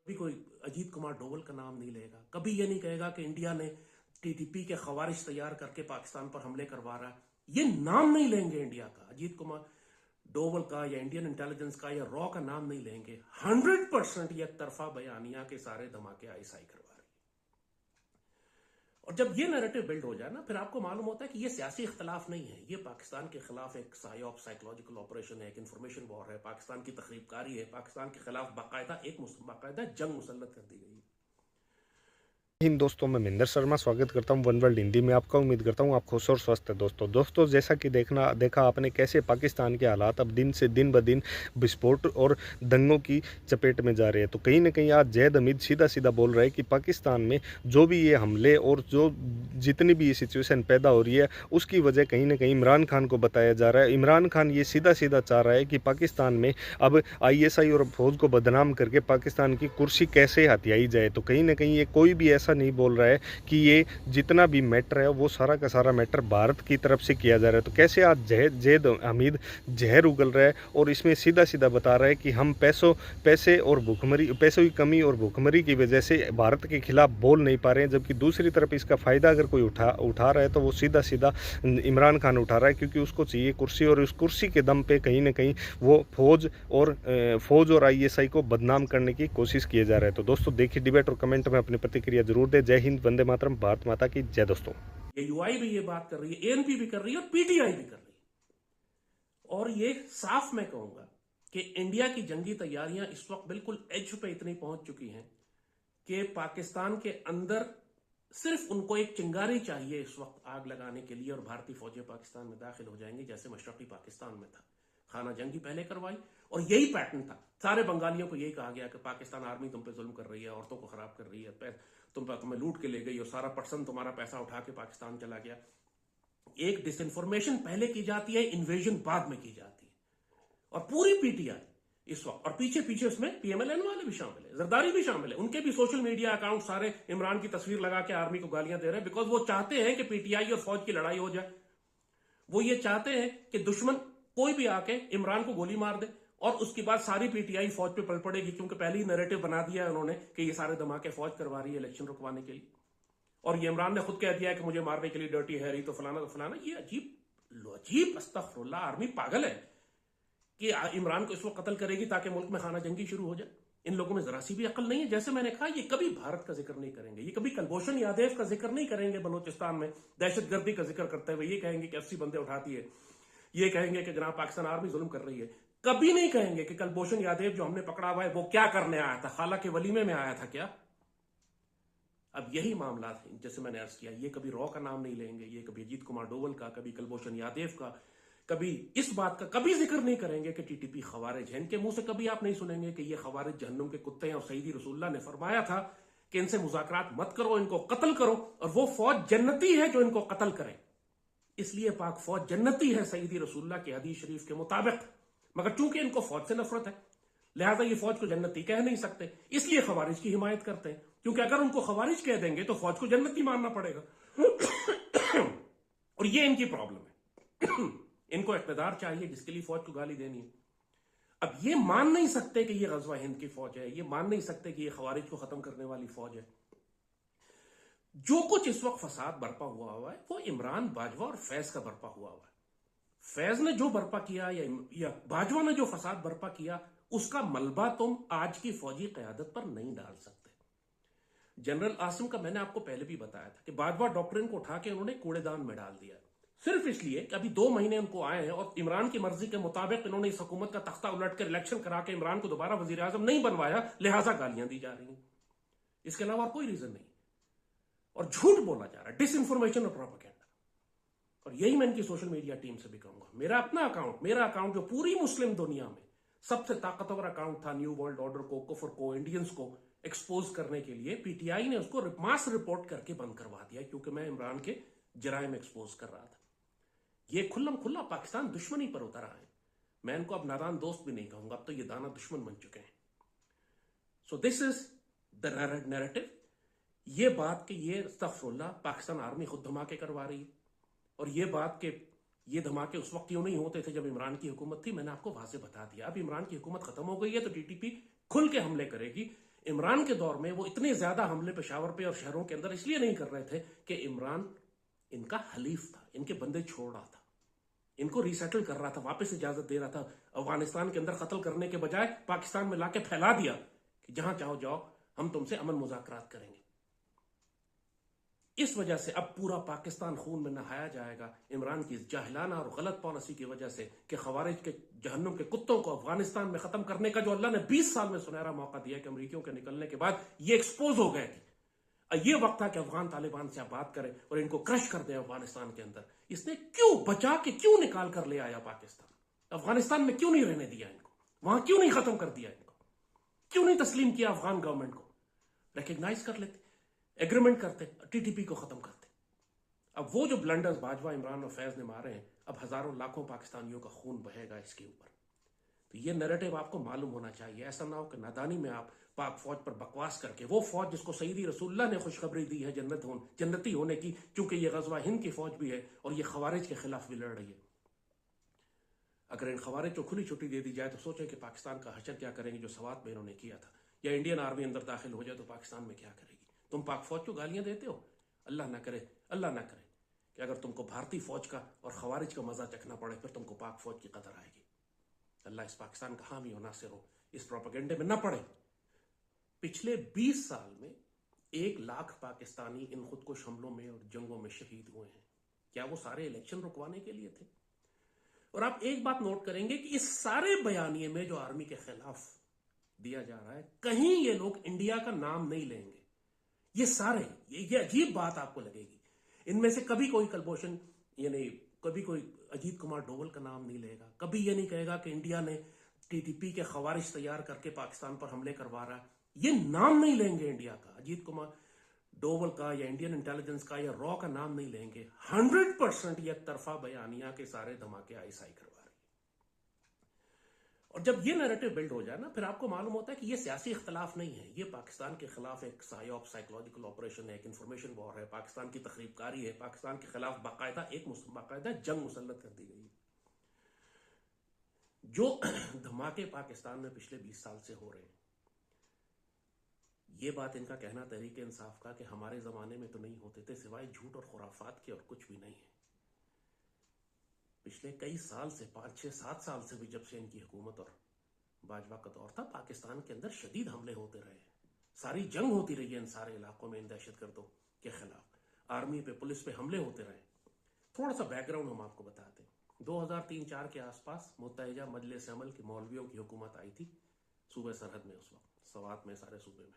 कभी कोई अजीत कुमार डोवल का नाम नहीं लेगा, कभी ये नहीं कहेगा कि इंडिया ने टीटीपी के खवारिश तैयार करके पाकिस्तान पर हमले करवा रहा है। ये नाम नहीं लेंगे इंडिया का, अजीत कुमार डोवल का या इंडियन इंटेलिजेंस का या रॉ का नाम नहीं लेंगे। 100% ये एक तरफा बयानिया के सारे धमाके आईएसआई करवा रही है। और जब ये नैरेटिव बिल्ड हो जाए ना, फिर आपको मालूम होता है कि ये सियासी इख्तलाफ नहीं है, ये पाकिस्तान के खिलाफ एक साइऑप साइकोलॉजिकल ऑपरेशन है, एक इंफॉर्मेशन वॉर है, पाकिस्तान की तखरीबकारी है, पाकिस्तान के खिलाफ बाकायदा जंग मुसल्लत कर दी गई है। हिंद दोस्तों, मैं महेंद्र शर्मा स्वागत करता हूं वन वर्ल्ड हिंदी में आपका। उम्मीद करता हूं आप खुश और स्वस्थ हैं। दोस्तों जैसा कि देखा आपने कैसे पाकिस्तान के हालात अब दिन से दिन ब दिन विस्फोट और दंगों की चपेट में जा रहे हैं। तो कहीं ना कहीं आज जैद हमीद सीधा सीधा बोल रहे हैं कि पाकिस्तान में जो भी ये हमले और जो जितनी भी ये सिचुएशन पैदा हो रही है उसकी वजह कहीं ना कहीं इमरान खान को बताया जा रहा है। इमरान खान ये सीधा सीधा चाह रहा है कि पाकिस्तान में अब आईएसआई और फौज को बदनाम करके पाकिस्तान की कुर्सी कैसे हथियाई जाए। तो कहीं ना कहीं ये कोई भी ऐसा नहीं बोल रहा है कि ये जितना भी मैटर है वो सारा का सारा मैटर भारत की तरफ से किया जा रहा है। तो कैसे आज जैद हमीद जहर उगल रहा है और इसमें सीधा सीधा बता रहा है कि हम पैसों की कमी और भूखमरी की वजह से भारत के खिलाफ बोल नहीं पा रहे हैं। जबकि दूसरी तरफ इसका फ़ायदा अगर कोई उठा रहा है तो वो सीधा सीधा इमरान खान उठा रहा है, क्योंकि उसको चाहिए कुर्सी और उस कुर्सी के दम पे कहीं ना कहीं वो फौज और आईएसआई को बदनाम करने की कोशिश किए जा रहा है। तो दोस्तों देखिए डिबेट और कमेंट में अपनी प्रतिक्रिया जरूर दें। जय हिंद, वंदे मातरम, भारत माता की जय। दोस्तों ये यूआई भी ये बात कर रही है, एएनपी भी कर रही है और पीटीआई भी कर रही है। और ये साफ मैं कहूंगा कि इंडिया की जंगी तैयारियां इस वक्त बिल्कुल एज पे इतनी पहुंच चुकी हैं कि पाकिस्तान के अंदर सिर्फ उनको एक चिंगारी चाहिए इस वक्त आग लगाने के लिए और भारतीय फौजें पाकिस्तान में दाखिल हो जाएंगी, जैसे मशरकी पाकिस्तान में था। खाना जंगी पहले करवाई और यही पैटर्न था। सारे बंगालियों को यही कहा गया कि पाकिस्तान आर्मी तुम पे जुल्म कर रही है, औरतों को खराब कर रही है, तुम्हें लूट के ले गई और सारा पर्सन तुम्हारा पैसा उठा के पाकिस्तान चला गया। एक डिसइंफॉर्मेशन पहले की जाती है, इन्वेजन बाद में की जाती है। और पूरी पीटीआई इस वक्त, और पीछे पीछे उसमें पीएमएलएन वाले भी शामिल है, जरदारी भी शामिल है, उनके भी सोशल मीडिया अकाउंट सारे इमरान की तस्वीर लगा के आर्मी को गालियां दे रहे हैं, बिकॉज वो चाहते हैं कि पीटीआई और फौज की लड़ाई हो जाए। वो ये चाहते हैं कि दुश्मन कोई भी आके इमरान को गोली मार दे और उसके बाद सारी पीटीआई फौज पे पल पड़ेगी, क्योंकि पहले ही नैरेटिव बना दिया है उन्होंने कि ये सारे धमाके फौज करवा रही है इलेक्शन रुकवाने के लिए। और ये इमरान ने खुद कह दिया है कि मुझे मारने के लिए डर्टी है रही, तो फलाना। ये अजीब अस्तगफुरुल्लाह, आर्मी पागल है कि इमरान को इस वक्त कत्ल करेगी ताकि मुल्क में खाना जंगी शुरू हो जाए। इन लोगों में जरा सी भी अकल नहीं है। जैसे मैंने कहा, ये कभी भारत का जिक्र नहीं करेंगे, ये कभी कुलभूषण यादव का जिक्र नहीं करेंगे। बलोचिस्तान में दहशतगर्दी का जिक्र करते हुए ये कहेंगे कि 80 बंदे उठाती है, ये कहेंगे कि जनाब पाकिस्तान आर्मी जुल्म कर रही है। कभी नहीं कहेंगे कि कुलभूषण यादव जो हमने पकड़ा हुआ है वो क्या करने आया था, खाला के वलीमे में आया था क्या। अब यही मामला है, जैसे मैंने अर्ज किया, ये कभी रॉ का नाम नहीं लेंगे, ये कभी अजीत कुमार डोवल का, कभी कुलभूषण यादव का, कभी इस बात का कभी जिक्र नहीं करेंगे कि टीटीपी खवारिज है। इनके मुंह से कभी आप नहीं सुनेंगे कि ये खवारिज जहन्नुम के कुत्ते हैं और सईदी रसूलुल्लाह ने फरमाया था कि इनसे मुज़ाकरात मत करो, इनको कत्ल करो, और वो फौज जन्नती है जो इनको कत्ल करे। इसलिए पाक फौज जन्नती है सईदी रसूलुल्लाह के हदीस शरीफ के मुताबिक, मगर चूंकि इनको फौज से नफरत है लिहाजा ये फौज को जन्नती कह नहीं सकते, इसलिए खवारिज की हिमायत करते हैं। क्योंकि अगर उनको खवारिज कह देंगे तो फौज को जन्नती मानना पड़ेगा। और ये इनकी प्रॉब्लम है। इनको इक़्तिदार चाहिए जिसके लिए फौज को गाली देनी है। अब ये मान नहीं सकते कि ये गज़वा हिंद की फौज है, ये मान नहीं सकते कि ये खवारिज को खत्म करने वाली फौज है। जो कुछ इस वक्त फसाद बर्पा हुआ है वो इमरान, बाजवा और फैज का बर्पा हुआ है। फैज ने जो बर्पा किया या बाजवा ने जो फसाद बर्पा किया, उसका मलबा तुम आज की फौजी क़यादत पर नहीं डाल सकते। जनरल आसिम का मैंने आपको पहले भी बताया था कि बाजवा डॉक्ट्रिन को उठा के उन्होंने कूड़ेदान में डाल दिया, सिर्फ इसलिए कि अभी 2 महीने उनको आए हैं और इमरान की मर्जी के मुताबिक इन्होंने इस हुकूमत का तख्ता उलट कर इलेक्शन करा के इमरान को दोबारा वजीर आजम नहीं बनवाया, लिहाजा गालियां दी जा रही हैं। इसके अलावा कोई रीजन नहीं। और झूठ बोला जा रहा है, डिसइंफॉर्मेशन और प्रोपेगेंडा। और यही मैं इनकी सोशल मीडिया टीम से भी कहूंगा। मेरा अकाउंट जो पूरी मुस्लिम दुनिया में सबसे ताकतवर अकाउंट था, न्यू वर्ल्ड ऑर्डर को, कुफर को, इंडियंस को एक्सपोज करने के लिए, पीटीआई ने उसको मास रिपोर्ट करके बंद करवा दिया, क्योंकि मैं इमरान के जराइम एक्सपोज कर रहा था। ये खुल्लम खुल्ला पाकिस्तान दुश्मनी पर उतर आए। मैं इनको अब नादान दोस्त भी नहीं कहूंगा, अब तो ये दाना दुश्मन बन चुके हैं। So this is the narrative. ये बात कि ये अस्तगफुरुल्लाह पाकिस्तान आर्मी खुद धमाके करवा रही है, और ये बात कि ये धमाके उस वक्त क्यों नहीं होते थे जब इमरान की हुकूमत थी, मैंने आपको वाज़ेह बता दिया। अब इमरान की हुकूमत खत्म हो गई है तो टीटीपी खुल के हमले करेगी। इमरान के दौर में वो इतने ज्यादा हमले पेशावर पे और शहरों के अंदर इसलिए नहीं कर रहे थे कि इमरान इनका हलीफ था, इनके बंदे छोड़ रहा था, इनको रिसेटल कर रहा था, वापस इजाजत दे रहा था। अफगानिस्तान के अंदर कत्ल करने के बजाय पाकिस्तान में लाके फैला दिया कि जहां चाहो जाओ, हम तुमसे अमन मुज़ाकरात करेंगे। इस वजह से अब पूरा पाकिस्तान खून में नहाया जाएगा इमरान की जाहिलाना और गलत पॉलिसी की वजह से कि खवारिज के जहन्नुम के कुत्तों को अफगानिस्तान में खत्म करने का जो अल्लाह ने 20 साल में सुनहरा मौका दिया कि अमरीकियों के निकलने के बाद ये एक्सपोज हो गए थे। ये वक्त था कि अफगान तालिबान से आप बात करें और इनको क्रश कर दें अफगानिस्तान के अंदर। इसने क्यों बचा के क्यों निकाल कर ले आया पाकिस्तान? अफगानिस्तान में क्यों नहीं रहने दिया इनको? वहां क्यों नहीं खत्म कर दिया इनको? क्यों नहीं तस्लीम किया अफगान गवर्नमेंट को? रिकग्नाइज कर लेते, एग्रीमेंट करते, टीटीपी को खत्म करते। अब वो जो ब्लंडर्स बाजवा, इमरान और फैज ने मारे हैं, अब हजारों लाखों पाकिस्तानियों का खून बहेगा इसके ऊपर। तो ये नैरेटिव आपको मालूम होना चाहिए। ऐसा ना हो कि नादानी में आप पाक फौज पर बकवास करके, वो फौज जिसको सईदी रसूलुल्लाह ने खुशखबरी दी है जन्नती होने की, क्योंकि ये गजवा हिंद की फौज भी है और ये खवारिज के खिलाफ भी लड़ रही है। अगर इन खवारिज को खुली छुट्टी दे दी जाए तो सोचे कि पाकिस्तान का हशर क्या करेंगे जो सवात में इन्होंने किया था। या इंडियन आर्मी अंदर दाखिल हो जाए तो पाकिस्तान में क्या करेगी? तुम पाक फौज को गालियां देते हो। अल्लाह ना करे कि अगर तुमको भारतीय फौज का और खवारिज का मजा चखना पड़े, फिर तुमको पाक फौज की कदर आएगी। अल्लाह इस पाकिस्तान का हामी हो नासिर हो, इस प्रोपेगेंडे में ना पड़े। पिछले 20 साल में 1 लाख पाकिस्तानी इन खुदकुश हमलों में और जंगों में शहीद हुए हैं। क्या वो सारे इलेक्शन रुकवाने के लिए थे? और आप एक बात नोट करेंगे कि इस सारे बयानिए में जो आर्मी के खिलाफ दिया जा रहा है, कहीं ये लोग इंडिया का नाम नहीं लेंगे। ये सारे, ये अजीब बात आपको लगेगी, इनमें से कभी कोई कलभूषण, यानी कभी कोई अजीत कुमार डोवल का नाम नहीं लेगा, कभी ये नहीं कहेगा कि इंडिया ने टीटीपी के खवारिज तैयार करके पाकिस्तान पर हमले करवा रहा है। ये नाम नहीं लेंगे इंडिया का, अजीत कुमार डोवल का या इंडियन इंटेलिजेंस का या रॉ का नाम नहीं लेंगे। 100% ये तरफा बयानिया के सारे धमाके आईएसआई करवा रही है। और जब ये नैरेटिव बिल्ड हो जाए ना, फिर आपको मालूम होता है कि ये सियासी इख्तलाफ नहीं है, ये पाकिस्तान के खिलाफ एक साइकोलॉजिकल ऑपरेशन है, एक इंफॉर्मेशन वॉर है, पाकिस्तान की तखरीबकारी है, पाकिस्तान के खिलाफ बाकायदा जंग मुसल्लत कर दी गई है। जो धमाके पाकिस्तान में पिछले 20 साल से हो रहे हैं, ये बात इनका कहना तहरीक इंसाफ का कि हमारे जमाने में तो नहीं होते थे, सिवाय झूठ और खुराफात के और कुछ भी नहीं है। पिछले कई साल से, 5, 6, 7 साल से भी, जब से इनकी हुकूमत और बाजवा का दौर था, पाकिस्तान के अंदर शदीद हमले होते रहे हैं। सारी जंग होती रही है इन सारे इलाकों में इन दहशतगर्दों के खिलाफ। आर्मी पे, पुलिस पे हमले होते रहे। थोड़ा सा बैकग्राउंड हम आपको बताते हैं। 2003-04 के आसपास मुत्तहिदा मजलिस अमल की मौलवियों की हुकूमत आई थी सूबे सरहद में, उस वक्त सवात में, सारे सूबे में।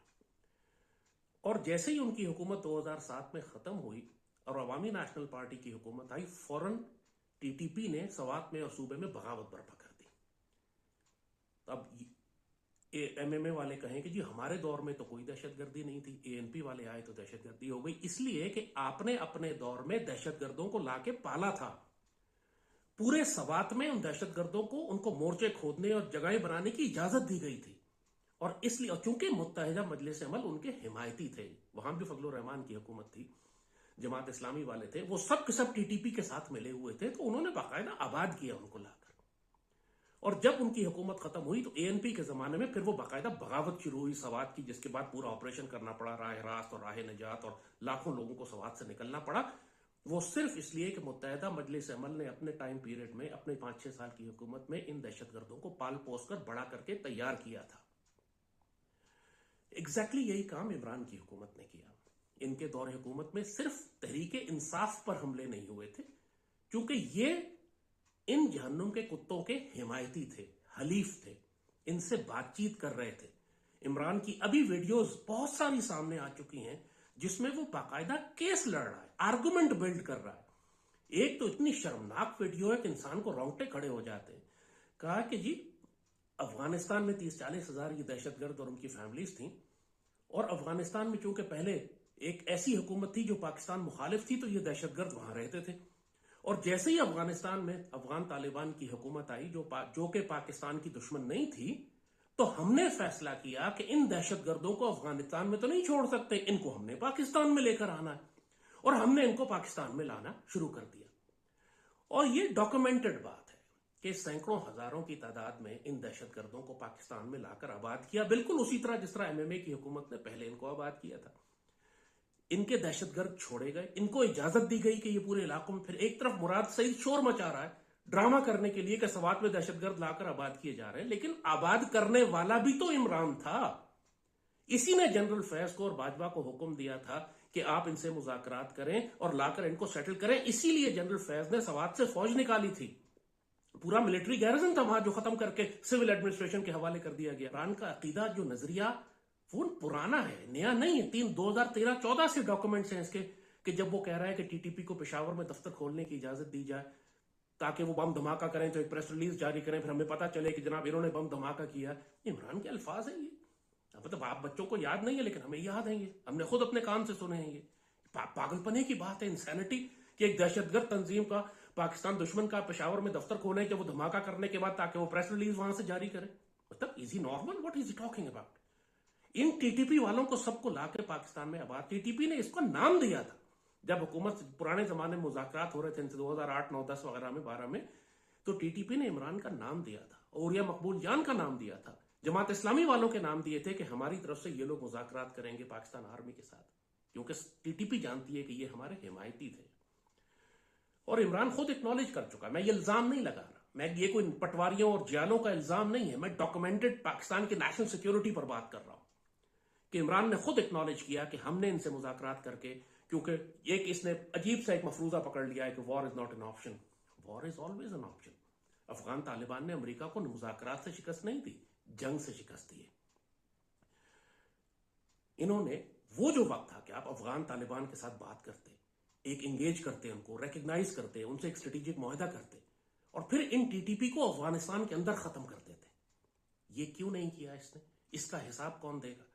और जैसे ही उनकी हुकूमत 2007 में खत्म हुई और अवामी नेशनल पार्टी की हुकूमत आई, फौरन टीटीपी ने सवात में और सूबे में बगावत बर्पा कर दी। अब एमएमए वाले कहें कि जी हमारे दौर में तो कोई दहशतगर्दी नहीं थी, एएनपी वाले आए तो दहशतगर्दी हो गई। इसलिए कि आपने अपने दौर में दहशतगर्दों को लाके पाला था। पूरे सवात में उन दहशतगर्दों को, उनको मोर्चे खोदने और जगहें बनाने की इजाजत दी गई थी। और इसलिए, चूंकि मुत्तहिदा मजलिस अमल उनके हिमायती थे, वहां भी फजलुर रहमान की हुकूमत थी, जमात इस्लामी वाले थे, वो सब के सब टीटीपी के साथ मिले हुए थे, तो उन्होंने बाकायदा आबाद किया उनको लाकर। और जब उनकी हुकूमत खत्म हुई तो एएनपी के जमाने में फिर वो बाकायदा बगावत शुरू हुई सवात की, जिसके बाद पूरा ऑपरेशन करना पड़ा, राह रास्त और राह नजात, और लाखों लोगों को सवात से निकलना पड़ा। वो सिर्फ इसलिए कि मुत्तहिदा मजलिस अमल ने अपने टाइम पीरियड में, अपने 5-6 साल की हुकूमत में, इन दहशतगर्दों को पाल पोस कर बड़ा करके तैयार किया था। एग्जैक्टली यही काम इमरान की हुकूमत ने किया। इनके दौर हुकूमत में सिर्फ तहरीके इंसाफ पर हमले नहीं हुए थे, क्योंकि ये इन जहन्नुम के कुत्तों के हिमायती थे, हलीफ थे, इनसे बातचीत कर रहे थे। इमरान की अभी वीडियोस बहुत सारी सामने आ चुकी हैं जिसमें वो बाकायदा केस लड़ रहा है, आर्गुमेंट बिल्ड कर रहा है। एक तो इतनी शर्मनाक वीडियो है कि इंसान को रोंगटे खड़े हो जाते हैं। कहा कि जी अफगानिस्तान में 30-40 हजार ये दहशतगर्द और उनकी फैमिलीज थी, और अफगानिस्तान में चूंकि पहले एक ऐसी हुकूमत थी जो पाकिस्तान मुखालिफ थी, तो ये दहशतगर्द वहां रहते थे। और जैसे ही अफगानिस्तान में अफगान तालिबान की हुकूमत आई जो कि पाकिस्तान की दुश्मन नहीं थी, तो हमने फैसला किया कि इन दहशतगर्दों को अफगानिस्तान में तो नहीं छोड़ सकते, इनको हमने पाकिस्तान में लेकर आना है। और हमने इनको पाकिस्तान में लाना शुरू कर दिया। और ये डॉक्यूमेंटेड बात है। कि सैकड़ों हजारों की तादाद में इन दहशतगर्दों को पाकिस्तान में लाकर आबाद किया, बिल्कुल उसी तरह जिस तरह एमएमए की हुकूमत ने पहले इनको आबाद किया था। इनके दहशतगर्द छोड़े गए, इनको इजाजत दी गई कि ये पूरे इलाकों में, फिर एक तरफ मुराद सईद शोर मचा रहा है ड्रामा करने के लिए कि सवात में दहशतगर्द लाकर आबाद किए जा रहे हैं, लेकिन आबाद करने वाला भी तो इमरान था। इसी ने जनरल फैज को और बाजवा को हुक्म दिया था कि आप इनसे मुज़ाकरात करें और लाकर इनको सेटल करें। इसीलिए जनरल फैज ने सवात से फौज निकाली थी, पूरा मिलिट्री गैरिजन था वहां जो खत्म करके सिविल एडमिनिस्ट्रेशन के हवाले कर दिया गया। इमरान का अकीदा जो नजरिया वो पुराना है, नया नहीं है। 2013-14 से डॉक्यूमेंट्स हैं इसके कि जब वो कह रहा है कि टीटीपी को पेशावर में दफ्तर खोलने की इजाजत दी जाए ताकि वो बम धमाका करें, तो एक प्रेस रिलीज जारी करें, फिर हमें पता चले कि जनाब इन्होंने बम धमाका किया। इमरान के अल्फाज है ये, मतलब आप बच्चों को याद नहीं है लेकिन हमें याद है, ये हमने खुद अपने कान से सुने हैं। ये पागलपने की बात है, इंसैनिटी कि एक दहशतगर्द तंजीम का पाकिस्तान दुश्मन का पेशावर में दफ्तर खोले कि वो धमाका करने के बाद ताकि वो प्रेस रिलीज वहां से जारी करे। मतलब is he normal? What is he talking about? In TTP वालों को सबको लाकर पाकिस्तान में आबाद, टीटीपी ने इसको नाम दिया था जब हुकूमत पुराने जमाने में मुज़ाकरात हो रहे थे 2008, 9, 10 वगैरह में, 12 में, तो टीटीपी ने इमरान का नाम दिया था, औरिया मकबूल जान का नाम दिया था, जमात इस्लामी वालों के नाम दिए थे कि हमारी तरफ से ये लोग मुज़ाकरात करेंगे पाकिस्तान आर्मी के साथ, क्योंकि टीटीपी जानती है कि ये हमारे हिमायती थे। और इमरान खुद एक्नॉलेज कर चुका है, मैं ये इल्जाम नहीं लगा रहा, मैं ये कोई पटवारियों और जियालों का इल्जाम नहीं है, मैं डॉक्यूमेंटेड पाकिस्तान की नेशनल सिक्योरिटी पर बात कर रहा हूं कि इमरान ने खुद एक्नॉलेज किया कि हमने इनसे मुज़ाकरात करके, क्योंकि एक इसने अजीब सा एक मफरूजा पकड़ लिया है कि war is not an option. War is always an option. Afghan Taliban ने अमेरिका को मुज़ाकरात से शिकस्त नहीं दी, जंग से शिकस्त दी है। इन्होंने वो जो वक्त था कि आप अफगान तालिबान के साथ बात करते, एक इंगेज करते, उनको रिकग्नाइज करते, उनसे एक स्ट्रेटेजिक मुआहदा करते और फिर इन टीटीपी को अफगानिस्तान के अंदर खत्म कर देते। ये क्यों नहीं किया इसने? इसका हिसाब कौन देगा?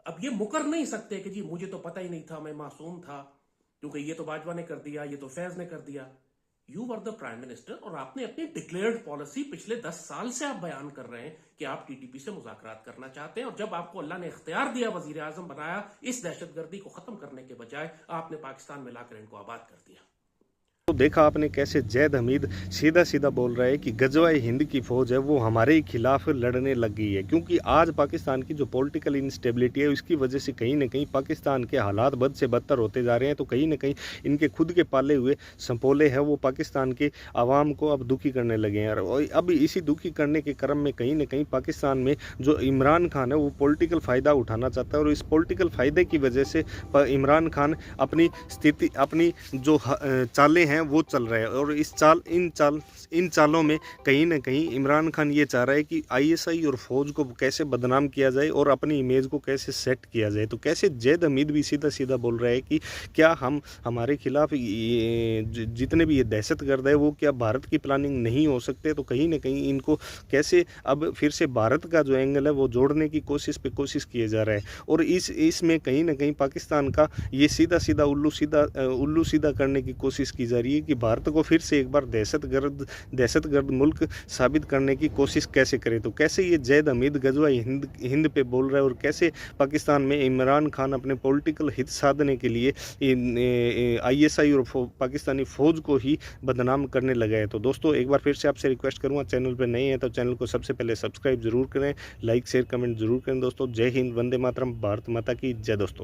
अब ये मुकर नहीं सकते कि जी मुझे तो पता ही नहीं था, मैं मासूम था, क्योंकि ये तो बाजवा ने कर दिया, ये तो फैज ने कर दिया। You were the prime minister और आपने अपनी डिक्लेयर्ड पॉलिसी पिछले 10 साल से आप बयान कर रहे हैं कि आप टीटीपी से मुज़ाकरात करना चाहते हैं, और जब आपको अल्लाह ने इख्तियार दिया, वजीर आजम बनाया, इस दहशतगर्दी को खत्म करने के बजाय आपने पाकिस्तान में लाकर इनको आबाद कर दिया। तो देखा आपने कैसे जैद हमीद सीधा सीधा बोल रहा है कि गजवाए हिंद की फ़ौज है वो हमारे खिलाफ लड़ने लग गई है, क्योंकि आज पाकिस्तान की जो पॉलिटिकल इंस्टेबिलिटी है उसकी वजह से कहीं ना कहीं पाकिस्तान के हालात बद से बदतर होते जा रहे हैं। तो कहीं ना कहीं इनके खुद के पाले हुए संपोले हैं वो पाकिस्तान के आवाम को अब दुखी करने लगे हैं, और अब इसी दुखी करने के क्रम में कहीं ना कहीं पाकिस्तान में जो इमरान खान है वो पॉलिटिकल फ़ायदा उठाना चाहता है, और इस पॉलिटिकल फ़ायदे की वजह से इमरान खान अपनी स्थिति, अपनी जो चालें हैं वो चल रहा है, और इन चालों में कहीं ना कहीं इमरान खान ये चाह रहा है कि आईएसआई और फौज को कैसे बदनाम किया जाए और अपनी इमेज को कैसे सेट किया जाए। तो कैसे जैद हमीद भी सीधा सीधा बोल रहा है कि क्या हमारे खिलाफ जितने भी ये दहशतगर्द है वो क्या भारत की प्लानिंग नहीं हो सकते। तो कहीं ना कहीं इनको कैसे अब फिर से भारत का जो एंगल है वो जोड़ने की कोशिश किए जा रहा है, और इसमें कहीं ना कहीं पाकिस्तान का ये सीधा सीधा उल्लू सीधा करने की कोशिश की जा रही है कि भारत को फिर से एक बार दहशतगर्द मुल्क साबित करने की कोशिश कैसे करे। तो कैसे ये जैद हमीद गजवाए हिंद पे बोल रहा है, और कैसे पाकिस्तान में इमरान खान अपने पॉलिटिकल हित साधने के लिए आईएसआई और पाकिस्तानी फ़ौज को ही बदनाम करने लगा है। तो दोस्तों एक बार फिर से आपसे रिक्वेस्ट करूँगा, चैनल पर नए हैं तो चैनल को सबसे पहले सब्सक्राइब जरूर करें, लाइक शेयर कमेंट जरूर करें। दोस्तों जय हिंद, वंदे मातरम, भारत माता की जय। दोस्तों।